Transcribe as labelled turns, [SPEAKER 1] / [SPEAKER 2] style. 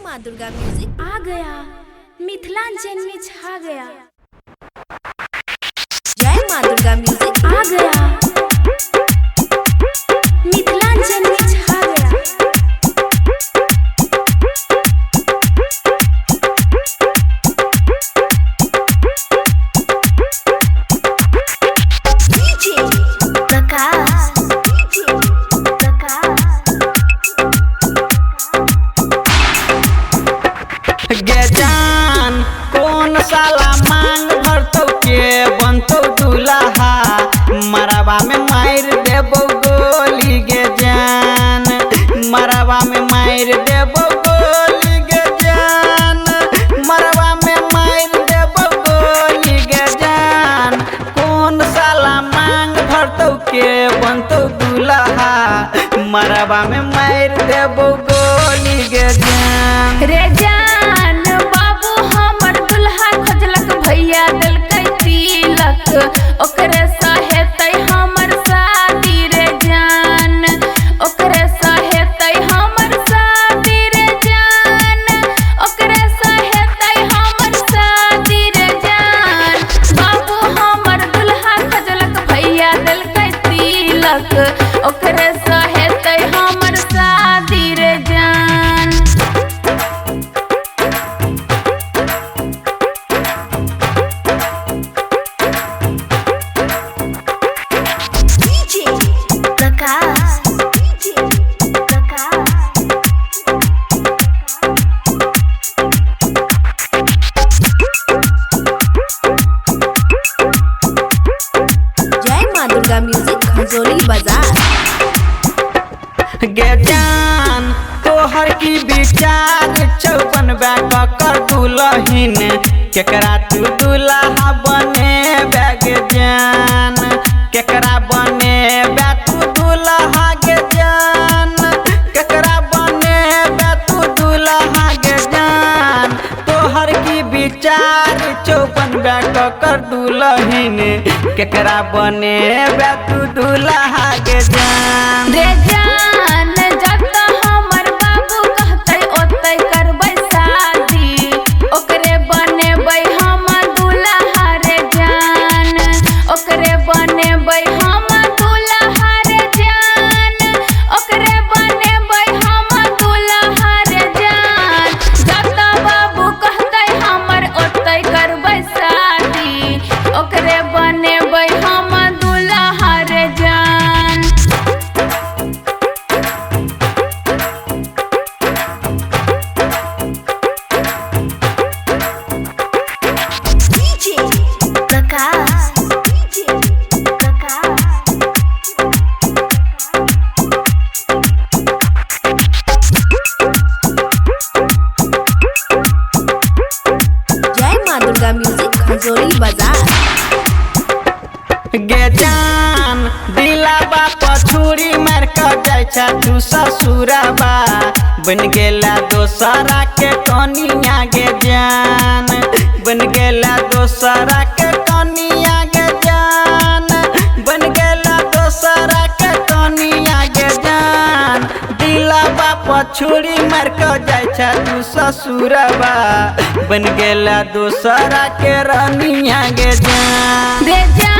[SPEAKER 1] माँ दुर्गा म्यूजिक
[SPEAKER 2] आ गया, मिथिलांचल में छा गया।
[SPEAKER 1] जय माँ दुर्गा म्यूजिक
[SPEAKER 2] आ गया, मिथिलांचल में छा गया। प्रकाश
[SPEAKER 3] गे जान कौन साला मांग भरतौ के बनतौ दूल्हा मरवा में मार देबो गोली गे जान मरवा में मार देबो गोली गे जान मरवा में मार देबो गोली गे जान कौन साला मांग भरतौ के बनतौ दूल्हा मरवा में मार देबो गोली गे जान
[SPEAKER 2] रे जान बाबू हमर दुल्हा खोजलक भैया देलकै तिलक ओकरे सहेतै हमर शादी रे जान ओकरे सहेतै हमर शादी रे जान ओकरे सहेतै हमर शादी रे जान बाबू हमर दुल्हा खोजलक भैया देलकै तिलक ओकरे सहेतै हमर शादी रे जान। प्रकाश
[SPEAKER 1] जय माँ दुर्गा म्यूजिक खजोली बाजार।
[SPEAKER 3] गे जान तोहर की विचार चौबन कर दुलहिन केकरा तू दुल्हा बने गे जान केकरा बने तू दुल्हा गे जान केकरा बने तू दुल्हा गे जान तोहर की विचार चौबन कर दुलहिन केकरा बने तू दुल्हा गे जान
[SPEAKER 2] रे जान जब हमर बाबू कहतै ओतै करबै शादी ओकरे बनेबै हम दुल्हा रे जान ओकरे बनेबै हम दुल्हा रे जान ओकरे बनेबै हम दुल्हा रे जान जब बाबू कहतै हमर ओतै करबै शादी ओकरे बनेबै हम दुल्हा रे जान। प्रकाश
[SPEAKER 1] जय माँ दुर्गा म्यूजिक खजोली बाजार।
[SPEAKER 3] गे जान दिलाबा पछुरी मार कर जाय छ तू ससुराबा बन गेला दोसरा के कनिया गे जान बन गेला दोसरा के कनिया गे जान बन गेला दोसरा के कनिया गे जान दिलाबा पछुरी मार कर जाय छ तू ससुराबा बन गेला दोसरा के रनिया गे जान
[SPEAKER 2] रे जान